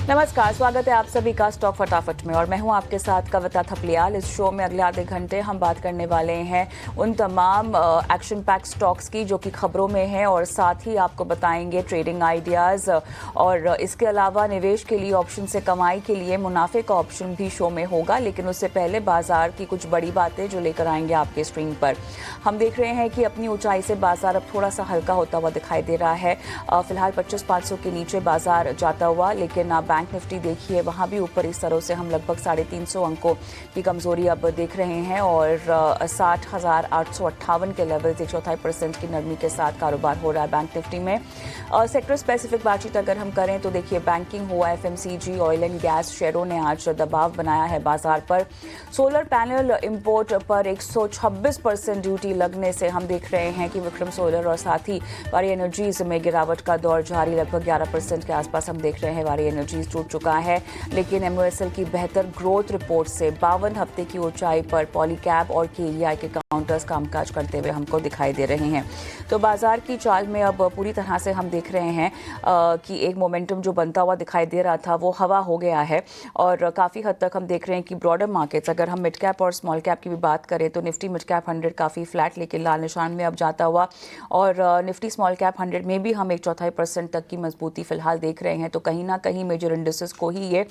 नमस्कार, स्वागत है आप सभी का स्टॉक फटाफट में और मैं हूं आपके साथ कविता थपलियाल। इस शो में अगले आधे घंटे हम बात करने वाले हैं उन तमाम एक्शन पैक स्टॉक्स की जो कि खबरों में हैं और साथ ही आपको बताएंगे ट्रेडिंग आइडियाज़ और इसके अलावा निवेश के लिए ऑप्शन से कमाई के लिए मुनाफे का ऑप्शन भी शो में होगा। लेकिन उससे पहले बाजार की कुछ बड़ी बातें जो लेकर आएंगे आपके स्क्रीन पर। हम देख रहे हैं कि अपनी ऊंचाई से बाजार अब थोड़ा सा हल्का होता हुआ दिखाई दे रहा है। फिलहाल 25,500 के नीचे बाजार जाता हुआ, लेकिन बैंक निफ्टी देखिए वहां भी ऊपर इस तरह से हम लगभग 350 अंकों की कमजोरी अब देख रहे हैं और 60,858 के लेवल 1.4% की नरमी के साथ कारोबार हो रहा है बैंक निफ्टी में। सेक्टर स्पेसिफिक बातचीत अगर हम करें तो देखिए बैंकिंग हुआ, एफएमसीजी, ऑयल एंड गैस शेयरों ने आज दबाव बनाया है बाजार पर। सोलर पैनल इंपोर्ट पर 126% ड्यूटी लगने से हम देख रहे हैं कि विक्रम सोलर और साथ ही वारी एनर्जीज में गिरावट का दौर जारी। लगभग 11% के आसपास हम देख रहे हैं वारी एनर्जीज टूट चुका है। लेकिन एमओएसएल की बेहतर ग्रोथ रिपोर्ट से 52 हफ्ते की ऊंचाई पर पॉलीकैब और केईआई के काउंटर्स कामकाज करते हुए हमको दिखाई दे रहे हैं। तो बाजार की चाल में अब पूरी तरह से हम देख रहे हैं कि एक मोमेंटम जो बनता हुआ दिखाई दे रहा था वो हवा हो गया है और काफ़ी हद तक हम देख रहे हैं कि ब्रॉडर मार्केट्स, अगर हम मिड कैप और स्मॉल कैप की भी बात करें तो निफ्टी मिड कैप 100 काफ़ी फ्लैट लेकिन लाल निशान में अब जाता हुआ और निफ्टी स्मॉल कैप 100 में भी हम 1.4% तक की मजबूती फिलहाल देख रहे हैं। तो कहीं ना कहीं मेजर इंडिसेस को ही ये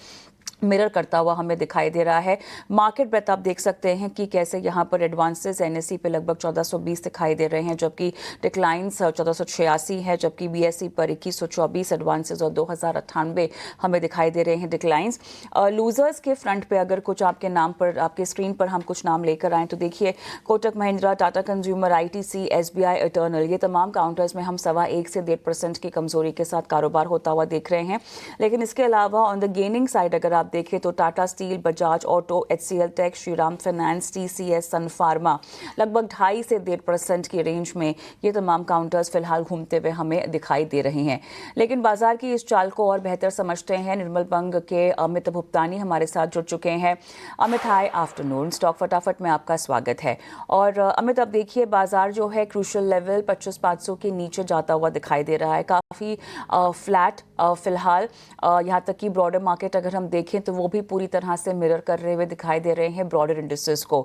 मिरर करता हुआ हमें दिखाई दे रहा है। मार्केट ब्रेथ आप देख सकते हैं कि कैसे यहाँ पर एडवांसेस एनएसई पे लगभग 1420 दिखाई दे रहे हैं, जबकि डिक्लाइंस 1486 है, जबकि बीएसई पर 2124 एडवांसेस और 2098 हमें दिखाई दे रहे हैं डिक्लाइंस। लूजर्स के फ्रंट पे अगर कुछ आपके नाम पर, आपके स्क्रीन पर हम कुछ नाम लेकर आए तो देखिए Kotak Mahindra, Tata consumer, ITC, SBI, eternal, ये तमाम काउंटर्स में हम 1.25 से 1.5% की कमजोरी के साथ कारोबार होता हुआ देख रहे हैं। लेकिन इसके अलावा ऑन द गेनिंग साइड अगर आप देखें तो Tata Steel, Bajaj Auto, HCL Tech, Shriram Finance, TCS, Sun Pharma लगभग 2.5 से 1.5% की रेंज में ये तमाम काउंटर्स फिलहाल घूमते हुए हमें दिखाई दे रहे हैं। लेकिन बाजार की इस चाल को और बेहतर समझते हैं निर्मल बंग के अमित भुप्तानी हमारे साथ जुड़ चुके हैं। अमित, हाय आफ्टरनून, स्टॉक फटाफट में आपका स्वागत है। और अमित, अब देखिए बाजार जो है क्रूशियल लेवल 25,500 के नीचे जाता हुआ दिखाई दे रहा है, काफ़ी फ्लैट फिलहाल। यहाँ तक कि ब्रॉडर मार्केट अगर हम देखें तो वो भी पूरी तरह से मिरर कर रहे हुए दिखाई दे रहे हैं ब्रॉडर इंडिसेस को।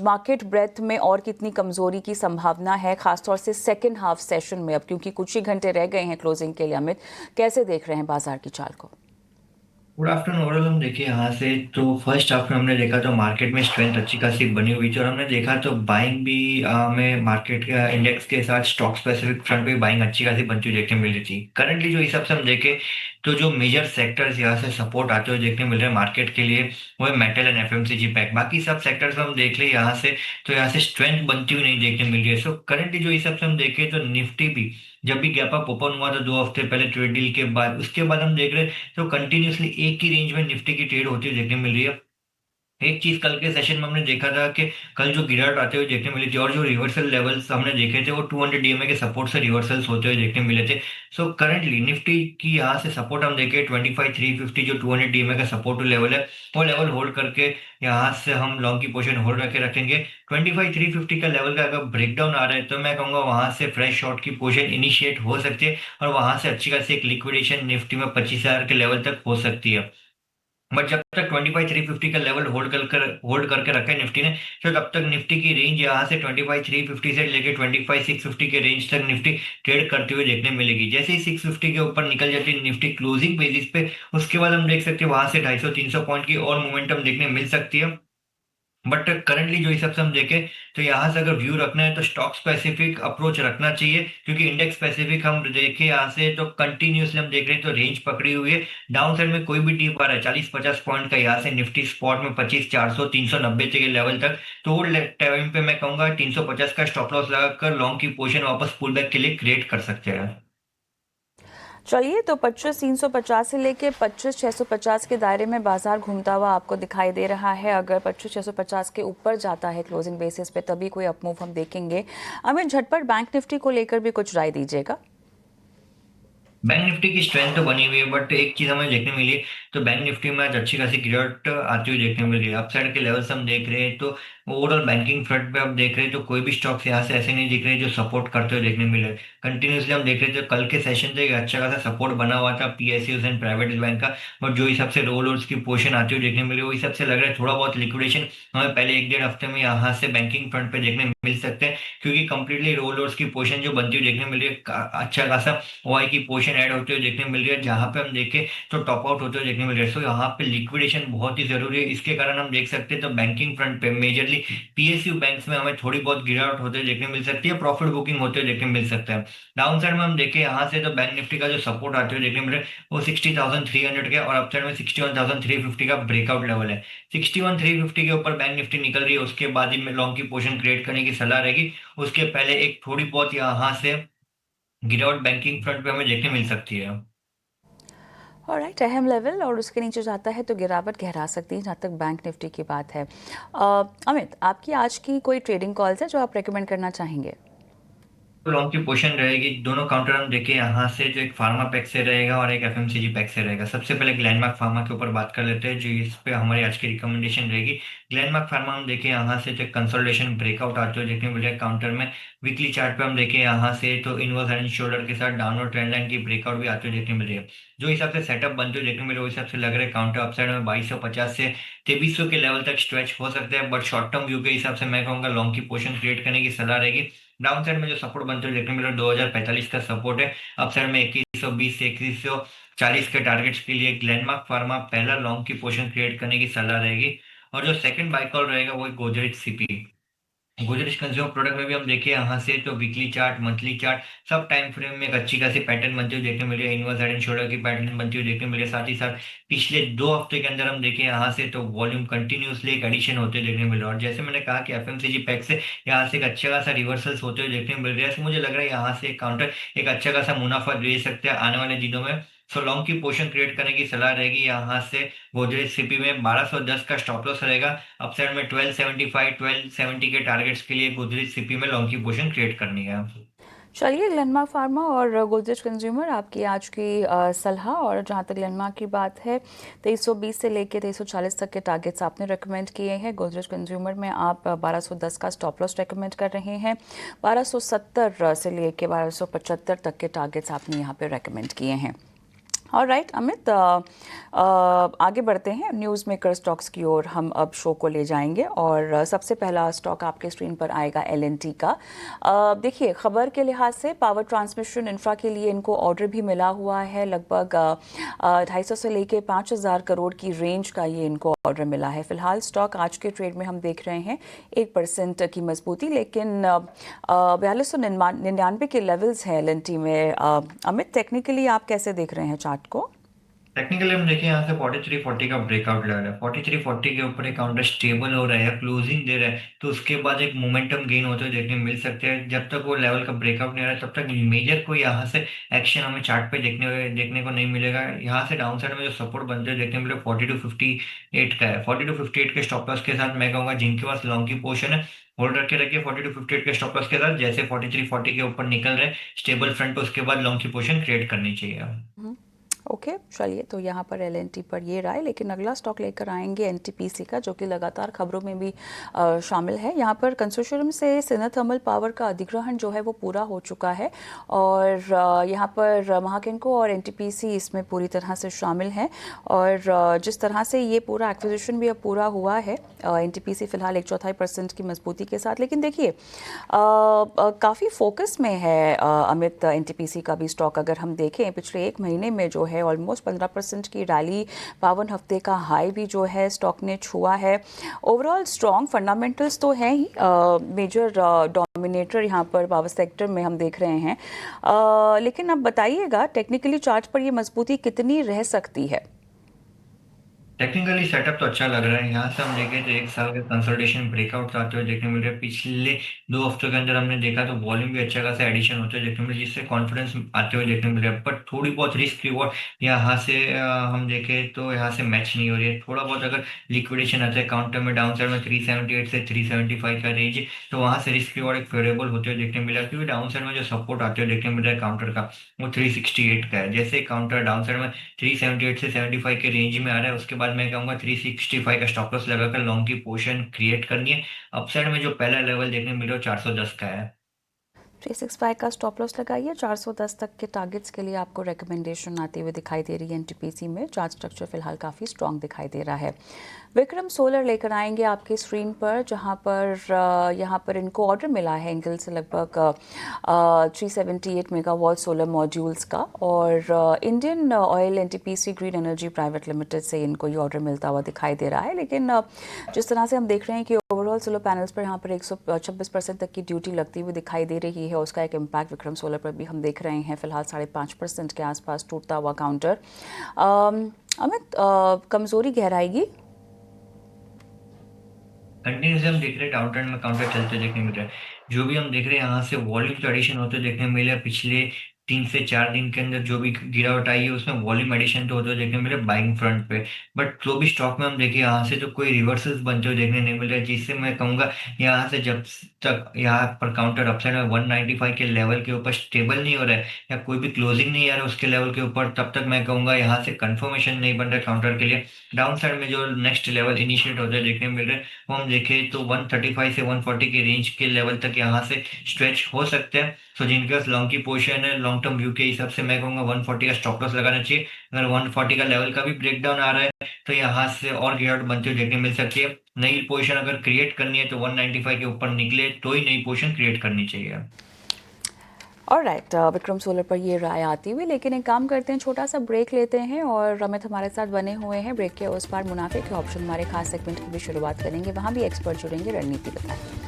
मार्केट ब्रेथ में और कितनी कमजोरी की संभावना है, खासतौर से सेकेंड हाफ सेशन में, अब क्योंकि कुछ ही घंटे रह गए हैं क्लोजिंग के लिए। अमित, कैसे देख रहे हैं बाजार की चाल को? Good afternoon. ओवरऑल हम देखिए यहाँ से तो फर्स्ट हाफ में हमने देखा तो मार्केट में स्ट्रेंथ अच्छी खासी बनी हुई थी और हमने देखा तो बाइंग भी हमें मार्केट का इंडेक्स के साथ स्टॉक स्पेसिफिक फ्रंट पे बाइंग अच्छी खासी बनती हुई देखने मिल रही थी। करंटली जो हिसाब से हम देखें तो जो मेजर सेक्टर्स यहाँ से सपोर्ट आते हुए देखने मिल रहे हैं मार्केट के लिए वो है मेटल एंड एफएमसीजी पैक। बाकी सब सेक्टर्स हम देख ले यहाँ से तो यहाँ से स्ट्रेंथ बनती हुई नहीं देखने मिल रही है। सो करंटली जो हिसाब से हम देखें तो निफ्टी भी जब भी गैप अप ओपन हुआ था 2 हफ्ते पहले ट्रेड डील के बाद, उसके बाद हम देख रहे हैं तो कंटिन्यूसली एक ही रेंज में निफ्टी की ट्रेड होती हुई देखने मिल रही है। एक चीज कल के सेशन में हमने देखा था कि कल जो गिरावट आते हुए देखने मिली थी और जो रिवर्सल लेवल्स हमने देखे थे वो 200 डीएमए के सपोर्ट से रिवर्सल्स होते हुए देखने मिले थे। सो करंटली निफ्टी की यहाँ से सपोर्ट हम देखें 25,350 जो 200 डीएमए का सपोर्ट लेवल है वो लेवल होल्ड करके यहाँ से हम लॉन्ग की पोजीशन होल्ड करके रखेंगे। 25,350 का लेवल का अगर ब्रेकडाउन आ रहा है तो मैं कहूंगा वहां से फ्रेश शॉर्ट की पोजीशन इनिशिएट हो सकती है और वहां से अच्छी खासी एक लिक्विडेशन निफ्टी में 25,000 के लेवल तक हो सकती है। बट जब तक 25,350 का लेवल होल्ड करके रखा है निफ्टी ने, तो तब तक निफ्टी की रेंज यहाँ से 25,350 से लेके 25,650 के रेंज तक निफ्टी ट्रेड करते हुए देखने मिलेगी। जैसे ही 650 के ऊपर निकल जाती है निफ्टी क्लोजिंग बेसिस पे, उसके बाद हम देख सकते हैं वहां से 250-300 पॉइंट की और मोमेंटम देखने मिल सकती है। बट करंटली जो हिसाब से हम देखें तो यहाँ से अगर व्यू रखना है तो स्टॉक स्पेसिफिक अप्रोच रखना चाहिए, क्योंकि इंडेक्स स्पेसिफिक हम देखें यहाँ से तो कंटिन्यूसली हम देख रहे हैं तो रेंज पकड़ी हुई है। डाउन साइड में कोई भी डीप आ रहा है 40-50 पॉइंट का यहाँ से निफ्टी स्पॉट में 25,400 390 के लेवल तक, तो वो टाइम पे मैं कहूंगा 350 का स्टॉप लॉस लगाकर लॉन्ग की पोजीशन वापस पुल बैक के लिए क्रिएट कर सकते हैं। चलिए, तो 25,350 से लेके 25,650 के दायरे में बाजार घूमता हुआ आपको दिखाई दे रहा है। अगर 25,650 के ऊपर जाता है क्लोजिंग बेसिस पे तभी कोई अपमूव हम देखेंगे। अमित, झटपट बैंक निफ्टी को लेकर भी कुछ राय दीजिएगा। बैंक निफ्टी की स्ट्रेंथ तो बनी हुई है बट एक चीज हमें देखने मिली तो बैंक निफ्टी में आज अच्छी खासी गिरावट आती हुई देखने मिल रही है। अपसाइड के लेवल्स हम देख रहे हैं तो ओवरऑल बैंकिंग फ्रंट पे हम देख रहे हैं तो कोई भी स्टॉक्स यहाँ से ऐसे नहीं दिख रहे जो सपोर्ट करते हुए देखने मिले। कंटिन्यूसली हम देख रहे थे कल के सेशन से एक अच्छा खासा सपोर्ट बना हुआ था पीएसयूज एंड प्राइवेट बैंक का, और जो हिसाब से रोल ओवर्स की पोर्शन आती हुई देखने मिली वो हिसाब से लग रहा है थोड़ा बहुत लिक्विडेशन हमें पहले एक डेढ़ हफ्ते में यहाँ से बैंकिंग फ्रंट पे देखने मिल सकते हैं, क्योंकि कंप्लीटली रोल ओवर्स की पोर्शन जो बनती हुई देखने मिल रही है अच्छा खासा ओआई की पोर्शन ऐड होते हुए देखने मिल रही है, जहां पे हम देखें तो टॉप आउट होते हुए देखने मिल रहे हैं। सो यहाँ पे लिक्विडेशन बहुत ही जरूरी है। इसके कारण हम देख सकते हैं तो बैंकिंग फ्रंट पे मेजरली पीएसयू बैंक्स में हमें थोड़ी बहुत गिरावट होते हुए देखने मिल सकती है, प्रॉफिट बुकिंग होते हुए देखने मिल सकता है। डाउन साइड में हम देखें यहाँ से तो बैंक निफ्टी का जो सपोर्ट आते हुए देखने मिल रहा है वो 60,300 के, और अपसाइड में 61,350 का ब्रेकआउट लेवल है। 61,350 के ऊपर बैंक निफ्टी निकल रही है उसके बाद ही में लॉन्ग की पोजीशन क्रिएट करने की सलाह रहेगी। उसके पहले एक थोड़ी बहुत यहाँ से गिरावट बैंकिंग फ्रंट पे हमें देखने मिल सकती है। ऑलराइट, अहम लेवल और उसके नीचे जाता है तो गिरावट गहरा सकती है जहाँ तक बैंक निफ्टी की बात है। अमित, आपकी आज की कोई ट्रेडिंग कॉल्स है जो आप रेकमेंड करना चाहेंगे? लॉन्ग की पोजीशन रहेगी। दोनों काउंटर हम देखें यहाँ से जो एक फार्मा पैक से रहेगा और एक एफएमसीजी पैक से रहेगा। सबसे पहले ग्लैंडमार्क फार्मा के ऊपर बात कर लेते हैं जो इस पे हमारी आज की रिकमेंडेशन रहेगी। ग्लैंडमार्क फार्मा हम देखें यहाँ से जो कंसोलिडेशन ब्रेकआउट आते हुए देखने मिलेगा काउंटर में। वीकली चार्ट पे हम देखें यहाँ से तो इनवर्स हेड एंड शोल्डर के साथ डाउनवर्ड ट्रेंड लाइन की ब्रेकआउट भी आते हुए देखने मिल रही है। जो हिसाब से सेटअप बनते हुए देखने मिले उस हिसाब से लग रहा है काउंटर अपसाइड में 2250 से 2300 के लेवल तक स्ट्रेच हो सकते हैं, बट शॉर्ट टर्म व्यू के हिसाब से मैं कहूँगा लॉन्ग की पोजीशन क्रिएट करने की सलाह रहेगी। डाउन साइड में जो सपोर्ट बनते हुए देखने मिला 2045 का सपोर्ट है। अप साइड में 2120 से 2140 के टारगेट्स के लिए ग्लेनमार्क फार्मा पहला लॉन्ग की पोजीशन क्रिएट करने की सलाह रहेगी। और जो सेकंड बाय कॉल रहेगा वो गोदरेज सीपी। गुजरिश कंज्यूमर प्रोडक्ट में भी हम देखें यहाँ से तो वीकली चार्ट मंथली चार्ट सब टाइम फ्रेम में एक अच्छी खासी पैटर्न बनती हुई देखने मिली है। इनवर्स हेड एंड शोल्डर की पैटर्न बनती हुई देखने मिले, साथ ही साथ पिछले 2 हफ्ते के अंदर हम देखें यहाँ से तो वॉल्यूम कंटिन्यूसली एक एडिशन होते हुए देखने मिले, और जैसे मैंने कहा कि एफएमसीजी पैक से यहाँ से एक अच्छा खासा रिवर्सल्स होते हुए देखने मिल रहा है। मुझे लग रहा है यहाँ से एक काउंटर एक अच्छा खासा मुनाफा दे सकते हैं आने वाले दिनों में। सो लॉन्ग की पोजीशन क्रिएट करने की सलाह रहेगी। यहाँ से गोदरेज सीपी में 1210 का स्टॉप लॉस रहेगा। अपसाइड में 1275 1270 के टारगेट्स के लिए गोदरेज सीपी में लॉन्ग की पोजीशन क्रिएट करनी है। चलिए, ग्लेनमार्क फार्मा और गोदरेज कंज्यूमर आपकी आज की सलाह। और जहाँ तक ग्लेनमार्क की बात है 2320 से लेकर 2340 तक के टारगेट्स आपने रेकमेंड किए हैं। गोदरेज कंज्यूमर में आप 1210 का स्टॉप लॉस रेकमेंड कर रहे हैं। 1270 से लेकर 1275 तक के टारगेट्स आपने यहाँ पे रेकमेंड किए हैं। ऑलराइट अमित, आगे बढ़ते हैं न्यूज़ मेकर स्टॉक्स की ओर। हम अब शो को ले जाएंगे और सबसे पहला स्टॉक आपके स्क्रीन पर आएगा एलएनटी का। देखिए, खबर के लिहाज से पावर ट्रांसमिशन इंफ्रा के लिए इनको ऑर्डर भी मिला हुआ है। लगभग 250 से लेके 5000 करोड़ की रेंज का ये इनको ऑर्डर मिला है। फिलहाल स्टॉक आज के ट्रेड में हम देख रहे हैं 1% की मजबूती, लेकिन 4299 के लेवल्स हैं एलएनटी में। अमित, टेक्निकली आप कैसे देख रहे हैं चार्ट को? टेक्निकली हम देखें यहाँ से 4340 का ब्रेकआउट लेवल है। 4340 के ऊपर एक काउंटर स्टेबल हो रहा है, क्लोजिंग दे रहा है, तो उसके बाद एक मोमेंटम गेन होते हुए देखने मिल सकते हैं। जब तक वो लेवल का ब्रेकआउट नहीं आ रहा है तब तक मेजर कोई यहाँ से एक्शन हमें चार्ट पे देखने को नहीं मिलेगा। यहाँ से डाउन साइड में जो सपोर्ट बनते हुए देखने मिले 4258 का है। 4258 के स्टॉप लॉस के साथ मैं कहूँगा जिनके पास लॉन्ग की पोजीशन है होल्ड रख के रखिए 4258 के स्टॉप लॉस के साथ। जैसे 4340 के ऊपर निकल रहे स्टेबल फ्रंट पे उसके बाद लॉन्ग की पोजीशन क्रिएट करनी चाहिए। ओके, चलिए, तो यहाँ पर एलएनटी पर ये राय। लेकिन अगला स्टॉक लेकर आएंगे एनटीपीसी का, जो कि लगातार खबरों में भी शामिल है। यहाँ पर कंसोर्शियम से सिन्हा थर्मल पावर का अधिग्रहण जो है वो पूरा हो चुका है, और यहाँ पर महाकेंको और एनटीपीसी इसमें पूरी तरह से शामिल हैं। और जिस तरह से ये पूरा एक्विजिशन भी अब पूरा हुआ है, एनटीपीसी फिलहाल 1/4% की मजबूती के साथ। लेकिन देखिए, काफ़ी फोकस में है अमित एनटीपीसी का भी स्टॉक। अगर हम देखें पिछले एक महीने में जो है ऑलमोस्ट 15% की रैली, 52 हफ्ते का हाई भी जो है स्टॉक ने छुआ है। ओवरऑल स्ट्रॉन्ग फंडामेंटल्स तो हैं ही। मेजर डोमिनेटर यहाँ पर पावर सेक्टर में हम देख रहे हैं। लेकिन अब बताइएगा टेक्निकली चार्ट पर ये मजबूती कितनी रह सकती है? टेक्निकली सेटअप तो अच्छा लग रहा है। यहाँ से हम देखें तो एक साल का कंसोलिडेशन ब्रेकआउट आते हुए देखने मिल रहे हैं। पिछले 2 हफ्तों के अंदर हमने देखा तो वॉल्यूम भी अच्छा खासा एडिशन होते हुए देखने मिले, जिससे कॉन्फिडेंस आते हुए देखने मिल रहा है। बट थोड़ी बहुत रिस्क रिवॉर्ड यहाँ से हम देखें तो यहाँ से मैच नहीं हो रही है। थोड़ा बहुत अगर लिक्विडेशन आता है काउंटर में डाउन साइड में 378 से 375 का रेंज, तो वहां से रिस्क रिवॉर्ड एक फेवरेबल होते हुए देखने मिला, क्योंकि डाउन साइड में जो सपोर्ट आते हुए देखने मिल रहा है काउंटर का, वो 368 का है। जैसे काउंटर डाउन साइड में 378 से 75 के रेंज में आ रहा है, उसके बाद मैं कहूंगा 365 का स्टॉप लॉस लगाकर लॉन्ग की पोजीशन क्रिएट करनी है। अपसाइड में जो पहला लेवल देखने मिल रहा है 410 का है। 365 का स्टॉप लॉस लगाइए। 410 तक के टारगेट्स के लिए आपको रिकमेंडेशन आती हुई दिखाई दे रही है। एनटीपीसी में चार्ट स्ट्रक्चर फिलहाल काफ़ी स्ट्रांग दिखाई दे रहा है। विक्रम सोलर लेकर आएंगे आपकी स्क्रीन पर, जहां पर यहाँ पर इनको ऑर्डर मिला है इंटेल से लगभग 378 मेगावाट सोलर मॉड्यूल्स का, और Indian oil NTPC green energy private limited से इनको ये ऑर्डर मिलता हुआ दिखाई दे रहा है। लेकिन जिस तरह से हम देख रहे हैं कि ओवरऑल सोलर पैनल्स पर यहाँ पर 126% तक की ड्यूटी लगती हुई दिखाई दे रही है, उसका एक इम्पैक्ट विक्रम सोलर पर भी हम देख रहे हैं। फिलहाल 5.5% के आसपास टूटता हुआ काउंटर। अमित, कमजोरी गहराएगी? कंटिन्यूसली हम देख रहे हैं डाउन ट्रेंड में काउंटर चलते देखने मिल रहा है। जो भी हम देख रहे हैं यहाँ से वॉल्यूम तो एडिशन होते देखने मिले हैं। पिछले 3 से 4 दिन के अंदर जो भी गिरावट आई है उसमें वॉल्यूम एडिशन तो होते हुए देखने मिले बाइंग फ्रंट पे। बट जो भी स्टॉक में हम देखिए यहाँ से तो कोई रिवर्सल्स बनते हुए देखने नहीं मिल रहे, जिससे मैं कहूंगा यहाँ से जब तक यहाँ पर काउंटर अपसाइड में 195 के लेवल के ऊपर स्टेबल नहीं हो रहा है या कोई भी क्लोजिंग नहीं आ रहा है उसके लेवल के ऊपर, तब तक मैं कहूंगा यहाँ से कंफर्मेशन नहीं बन रहा काउंटर के लिए। डाउन साइड में जो नेक्स्ट लेवल इनिशिएट होते देखने मिल रहे हैं, वो हम देखें तो 135 से 140 के रेंज के लेवल तक यहाँ से स्ट्रेच हो सकते हैं। सो जिनके पास लॉन्ग की पोजीशन है लॉन्ग टर्म व्यू के हिसाब से मैं कहूंगा 140 का स्टॉप लॉस लगाना चाहिए। अगर 140 का लेवल का भी ब्रेकडाउन आ रहा है तो यहाँ से और गिरावट बनते हुए देखने मिल सकती है। नई पोजीशन अगर क्रिएट करनी है तो 195 के ऊपर निकले तो ही नई पोजीशन क्रिएट करनी चाहिए। ऑलराइट, विक्रम सोलर पर ये राय आती हुई, लेकिन एक काम करते हैं, छोटा सा ब्रेक लेते हैं और अमित हमारे साथ बने हुए हैं। ब्रेक के उस पार मुनाफे के ऑप्शन हमारे खास सेगमेंट की भी शुरुआत करेंगे, वहाँ भी एक्सपर्ट जुड़ेंगे। रणनीति बताएं।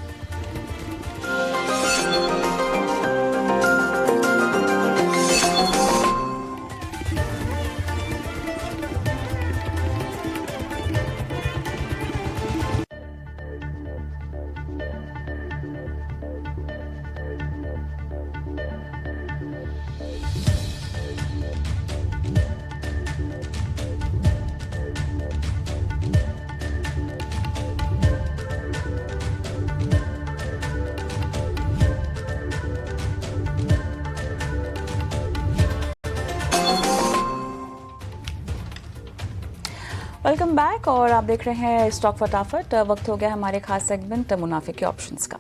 वेलकम बैक, और आप देख रहे हैं स्टॉक फटाफट। वक्त हो गया हमारे खास सेगमेंट मुनाफे के ऑप्शंस का।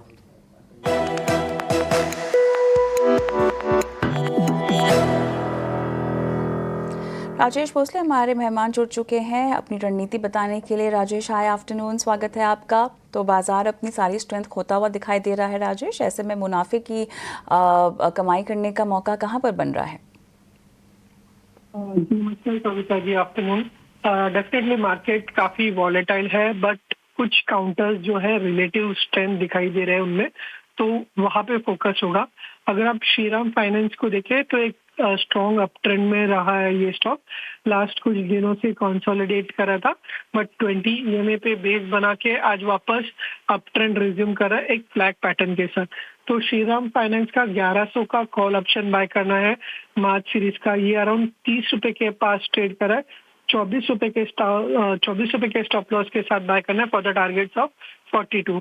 राजेश भोसले हमारे मेहमान जुड़ चुके हैं अपनी रणनीति बताने के लिए। राजेश, हाय आफ्टरनून, स्वागत है आपका। तो बाजार अपनी सारी स्ट्रेंथ खोता हुआ दिखाई दे रहा है राजेश, ऐसे में मुनाफे की कमाई करने का मौका कहाँ पर बन रहा है? जी नमस्ते Kavita ji, afternoon. Definitely market काफी वॉलेटाइल है, बट कुछ काउंटर्स जो है रिलेटिव स्ट्रेंथ दिखाई दे रहे हैं उनमें, तो वहां पे फोकस होगा। अगर आप श्रीराम फाइनेंस को देखें तो एक स्ट्रॉन्ग अप ट्रेंड में रहा है ये स्टॉक। लास्ट कुछ दिनों से कंसोलिडेट कर रहा था, बट 20 ईएमए पे बेस बना के आज वापस अप ट्रेंड रिज्यूम कर रहा है एक फ्लैग पैटर्न के साथ। तो श्रीराम फाइनेंस का 1100 का कॉल ऑप्शन बाय करना है मार्च सीरीज का। ये अराउंड 30 रुपए के पास ट्रेड कर रहा है। 24 रुपए के स्टॉप लॉस के साथ बाय करना है फॉर द टारगेट्स ऑफ 42।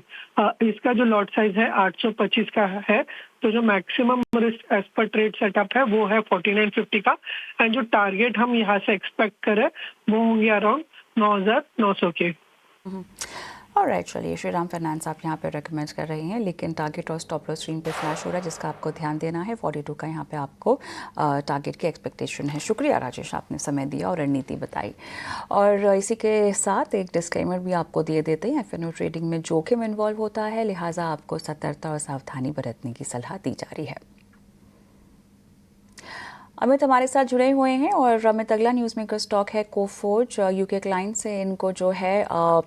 इसका जो लॉट साइज है 825 का है, तो जो maximum risk as per trade setup है वो है 4950 का, एंड जो टारगेट हम यहाँ से एक्सपेक्ट करें वो होंगे अराउंड 9900 के। ऑलराइट, चलिए, श्रीराम फाइनेंस आप यहाँ पे रेकमेंड कर रहे हैं, लेकिन टारगेट और स्टॉप लॉस स्क्रीन पे फ्लैश हो रहा है जिसका आपको ध्यान देना है। 42 का यहाँ पे आपको टारगेट की एक्सपेक्टेशन है। शुक्रिया राजेश, आपने समय दिया और रणनीति बताई। और इसी के साथ एक डिस्क्लेमर भी आपको दिए देते हैं, एफएनओ ट्रेडिंग में जोखिम इन्वॉल्व होता है, लिहाजा आपको सतर्कता और सावधानी बरतने की सलाह दी जा रही है। अमित हमारे साथ जुड़े हुए हैं और अमित, अगला न्यूज़ मेकर स्टॉक है कोफोर्ज। यूके क्लाइंट से इनको जो है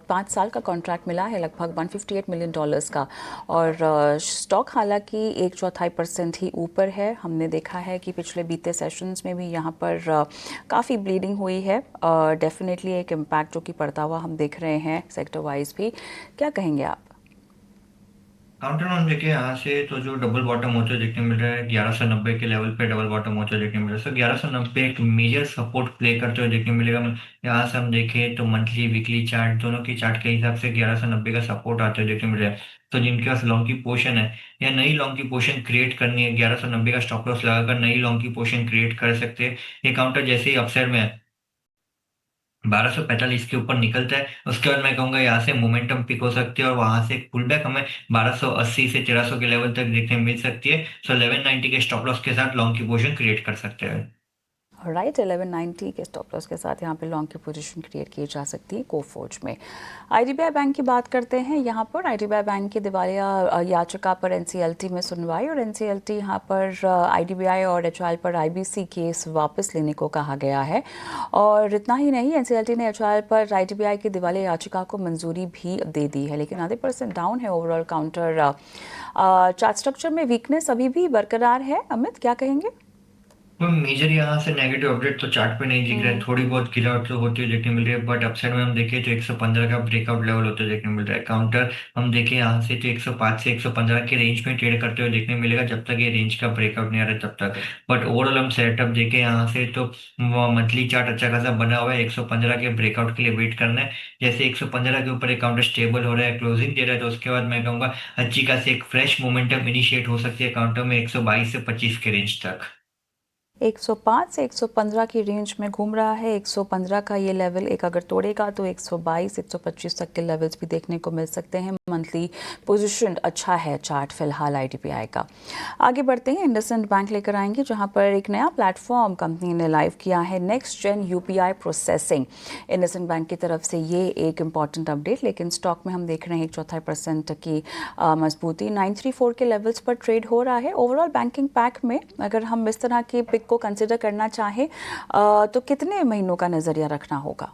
5 साल का कॉन्ट्रैक्ट मिला है लगभग $158 मिलियन का, और स्टॉक हालांकि 1/4% ही ऊपर है। हमने देखा है कि पिछले बीते सेशंस में भी यहाँ पर काफ़ी ब्लीडिंग हुई है। डेफिनेटली एक इम्पैक्ट जो कि पड़ता हुआ हम देख रहे हैं सेक्टर वाइज भी। क्या कहेंगे आप? काउंटर ऑन देखिए यहाँ से तो जो डबल बॉटम होते हुए देखने मिल रहा है 1190 के लेवल पे डबल बॉटम होते हुए देखने मिल रहा है। सो 1190 एक मेजर सपोर्ट प्ले करते हुए देखने मिलेगा। यहाँ से हम देखें तो मंथली वीकली चार्ट दोनों की चार्ट के हिसाब से 1190 का सपोर्ट आते हुए देखने मिल रहा है। तो जिनके पास लॉन्ग की पोर्शन है या नई लॉन्ग की पोर्शन क्रिएट करनी है, 1190 का स्टॉप लॉस लगाकर नई लॉन्ग की पोर्शन क्रिएट कर सकते हैं। ये काउंटर जैसे ही अपसाइड में है 1245 के ऊपर निकलता है, उसके बाद मैं कहूंगा यहाँ से मोमेंटम पिक हो सकती है और वहां से एक पुल बैक हमें 1280 से 1300 के लेवल तक देखने मिल सकती है। सो 1190 के स्टॉप लॉस के साथ लॉन्ग की पोजीशन क्रिएट कर सकते हैं। राइट, 1190 के स्टॉप लॉस के साथ यहाँ पे लॉन्ग की पोजीशन क्रिएट की जा सकती है कोफोर्ज में। आईडीबीआई बैंक की बात करते हैं। यहाँ पर आईडीबीआई बैंक की दिवालिया याचिका पर एनसीएलटी में सुनवाई, और एनसीएलटी यहाँ पर आईडीबीआई और एचएएल पर आईबीसी केस वापस लेने को कहा गया है। और इतना ही नहीं, एनसीएलटी ने एचएएल पर आईडीबीआई की दिवालिया याचिका को मंजूरी भी दे दी है, लेकिन आधे % डाउन है ओवरऑल काउंटर। चार्ट स्ट्रक्चर में वीकनेस अभी भी बरकरार है। अमित, क्या कहेंगे? तो मेजर यहाँ से नेगेटिव अपडेट तो चार्ट पे नहीं दिख रहा है, थोड़ी बहुत गिरावट तो होती हुई देखने मिल रही है, बट अपसाइड में हम देखें तो 115 का ब्रेकआउट लेवल होते हुए देखने मिल रहा है। काउंटर हम देखें यहाँ से तो 105 से 115 के रेंज में ट्रेड करते हुए देखने मिलेगा जब तक ये रेंज का ब्रेकआउट नहीं आ रहा है तब तक। बट ओवरऑल हम सेटअप देखें यहाँ से तो मंथली चार्ट अच्छा खासा बना हुआ है, 115 के ब्रेकआउट के लिए वेट करना है। जैसे 115 के ऊपर एक काउंटर स्टेबल हो रहा है, क्लोजिंग दे रहा है, तो उसके बाद मैं कहूंगा अच्छी खासी एक फ्रेश मोमेंटम इनिशिएट हो सकती है काउंटर में 122 से 25 के रेंज तक। 105 से 115 की रेंज में घूम रहा है। 115 का ये लेवल एक अगर तोड़ेगा तो 122 125 तक के लेवल्स भी देखने को मिल सकते हैं। मंथली पोजीशन अच्छा है चार्ट फिलहाल आईडीबीआई का। आगे बढ़ते हैं, इंडसइंड बैंक लेकर आएंगे जहां पर एक नया प्लेटफॉर्म कंपनी ने लाइव किया है, next gen UPI processing. IndusInd bank की तरफ से ये एक इम्पॉर्टेंट अपडेट, लेकिन स्टॉक में हम देख रहे हैं 1/4% की मजबूती 934 के लेवल्स पर ट्रेड हो रहा है। ओवरऑल बैंकिंग पैक में अगर हम इस तरह की पिक को कंसिडर करना चाहें तो कितने महीनों का नजरिया रखना होगा?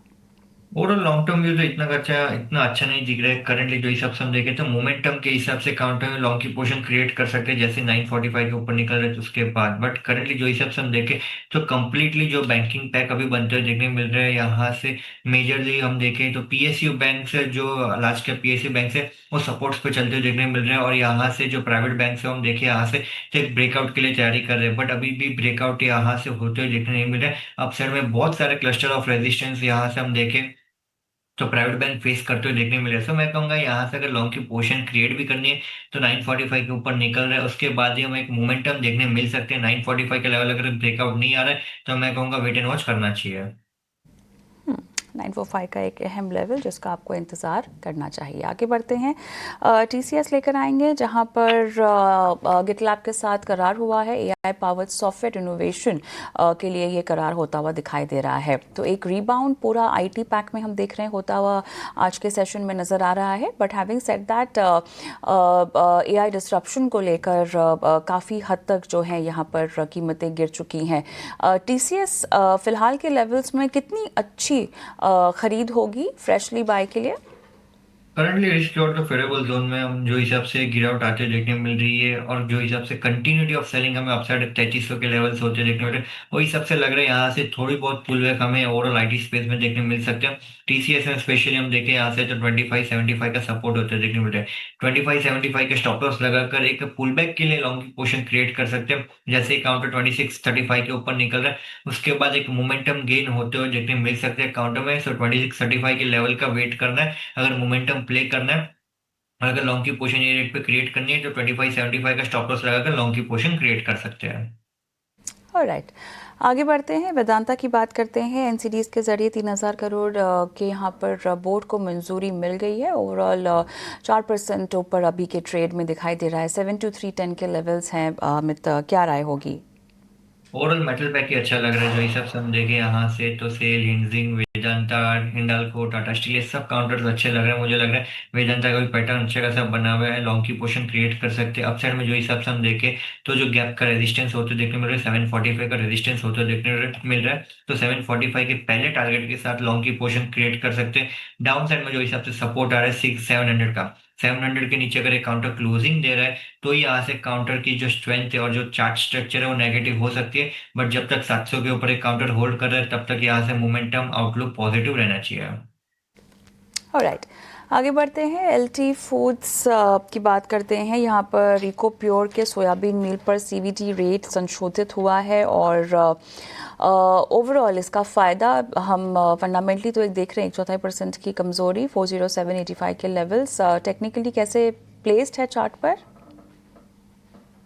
ओवरऑल लॉन्ग टर्म व्यू तो इतना अच्छा नहीं दिख रहा है करंटली। जो हिसाब से हम देखें तो मोमेंटम के हिसाब से काउंटर में लॉन्ग की पोजीशन क्रिएट कर सकते हैं जैसे 945 के ऊपर निकल रहे थे उसके बाद। बट करंटली जो हिसाब से हम देखें तो कंप्लीटली जो बैंकिंग पैक अभी बनते हुए देखने मिल रहे हैं यहाँ से मेजरली हम देखें तो पीएसयू बैंक से जो लार्ज कैप पीएसयू बैंक से वो सपोर्ट्स पे चलते हुए देखने मिल रहे हैं, और यहाँ से जो प्राइवेट बैंक से हम देखें यहाँ से तो एक ब्रेकआउट के लिए तैयारी कर रहे हैं, बट अभी भी ब्रेकआउट यहाँ से होते हुए देखने नहीं मिल रहे हैं। अपसाइड में बहुत सारे क्लस्टर ऑफ रेजिस्टेंस यहाँ से हम देखें तो प्राइवेट बैंक फेस करते हुए देखने मिले। सो मैं कहूंगा यहाँ से अगर लॉन्ग की पोजीशन क्रिएट भी करनी है तो 945 के ऊपर निकल रहा है, उसके बाद ही हमें एक मोमेंटम देखने मिल सकते हैं। 945 के लेवल अगर ब्रेकआउट नहीं आ रहा है तो मैं कहूंगा वेट एंड वॉच करना चाहिए। 945 का एक अहम लेवल जिसका आपको इंतज़ार करना चाहिए। आगे बढ़ते हैं, टीसीएस लेकर आएंगे जहां पर गिटलैब के साथ करार हुआ है। एआई पावर्ड सॉफ्टवेयर इनोवेशन के लिए ये करार होता हुआ दिखाई दे रहा है। तो एक रिबाउंड पूरा आईटी पैक में हम देख रहे हैं होता हुआ आज के सेशन में नज़र आ रहा है। But having said that AI disruption को लेकर काफ़ी हद तक जो है यहाँ पर कीमतें गिर चुकी हैं। टीसीएस फिलहाल के लेवल्स में कितनी अच्छी खरीद होगी फ्रेशली बाय के लिए? करंटली रिस्क और तो फेवरेबल जोन में हम जो हिसाब से गिरावट आते देखने मिल रही है और जो हिसाब से कंटिन्यूटी ऑफ सेलिंग हमें अपसाइड 3300 के लेवल्स होते देखने मिल रहे हैं, वो हिसाब से लग रहा है यहाँ से थोड़ी बहुत पुल बैक हमें ओवरऑल आईटी स्पेस में देखने मिल सकते हैं। टीसीएस में स्पेशली हम देखें यहाँ से तो 2575 का सपोर्ट होते देखने मिल रहा है। 2575 के स्टॉप लॉस लगाकर एक पुल बैक के लिए लॉन्ग की पोजीशन क्रिएट कर सकते हैं। जैसे ही काउंटर 2635 के ऊपर निकल रहा है उसके बाद एक मोमेंटम गेन होते हुए देखने मिल सकते हैं काउंटर में। सो 2635 के लेवल का वेट करना है अगर मोमेंटम प्ले करना है, और अगर लॉन्ग की पोजीशन ये रेट पे क्रिएट करनी है तो 2575 का स्टॉप लॉस लगाकर लॉन्ग की पोजीशन क्रिएट कर सकते हैं। ऑलराइट, आगे बढ़ते हैं, वेदांता की बात करते हैं। एनसीडीज के जरिए 3000 करोड़ के यहाँ पर बोर्ड को मंजूरी मिल गई है। ओवरऑल 4% ऊपर अभी के ट्रेड में दिखाई दे रहा है। 72310 के लेवल्स हैं। अमित, क्या राय होगी? ओवरऑल मेटल पैक ही अच्छा लग रहा है। जो हिसाब से हम देखें यहाँ से तो cell, hinging, Vedanta, Hindalco, Tata steel, ये सब काउंटर्स अच्छे लग रहे हैं। मुझे लग रहा है वेदांता का भी पैटर्न अच्छा खासा बना हुआ है, लॉन्ग की पोजीशन क्रिएट कर सकते हैं। अपसाइड में जो हिसाब से हम देखें तो जो गैप का रेजिस्टेंस होते देखने मिल रहा है, 745 का रेजिस्टेंस होते देखने मिल रहा है। तो 745 के पहले टारगेट के साथ लॉन्ग की पोजीशन क्रिएट कर सकते हैं। डाउन साइड में जो हिसाब से सपोर्ट आ रहा है 700 का, 700 के नीचे अगर एक काउंटर क्लोजिंग दे रहा है तो यहाँ से काउंटर की जो स्ट्रेंथ है और जो चार्ट स्ट्रक्चर है वो नेगेटिव हो सकती है। बट जब तक 700 के ऊपर एक काउंटर होल्ड कर रहा है तब तक यहाँ से मोमेंटम आउटलुक पॉजिटिव रहना चाहिए। ऑलराइट, आगे बढ़ते हैं। एलटी फूड्स की बात करते हैं। यहाँ पर इको प्योर के सोयाबीन मील पर सीवीटी रेट संशोधित हुआ है और ओवरऑल इसका फ़ायदा हम फंडामेंटली तो एक देख रहे हैं 1.25% की कमज़ोरी 40785 के लेवल्स। टेक्निकली कैसे प्लेस्ड है चार्ट पर?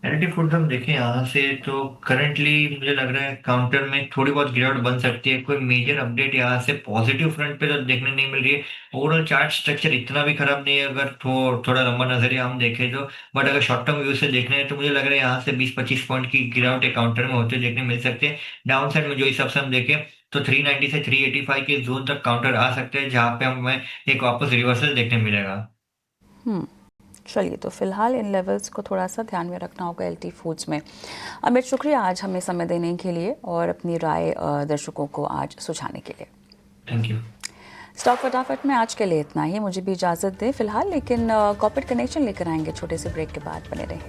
एलटी फूड हम देखें यहाँ से तो करंटली मुझे लग रहा है काउंटर में थोड़ी बहुत गिरावट बन सकती है। कोई मेजर अपडेट यहाँ से पॉजिटिव फ्रंट पे तो देखने नहीं मिल रही है। ओवरऑल चार्ट स्ट्रक्चर इतना भी खराब नहीं है अगर थोड़ा लंबा नजरिया हम देखें तो। बट अगर शॉर्ट टर्म व्यू से देखना है तो मुझे लग रहा है यहाँ से 20-25 पॉइंट की गिरावट एक काउंटर में होते देखने मिल सकते हैं। डाउन साइड में जो हिसाब से हम देखें तो 390 से 385 के जोन तक काउंटर आ सकते हैं, जहाँ पे हमें एक वापस रिवर्सल देखने मिलेगा। चलिए, तो फिलहाल इन लेवल्स को थोड़ा सा ध्यान में रखना होगा एलटी फूड्स में। अमित, शुक्रिया आज हमें समय देने के लिए और अपनी राय दर्शकों को आज सुझाने के लिए। Thank you. स्टॉक फटाफट में आज के लिए इतना ही। मुझे भी इजाज़त दें फिलहाल, लेकिन कॉर्पोरेट कनेक्शन लेकर आएंगे छोटे से ब्रेक के बाद। बने रहें।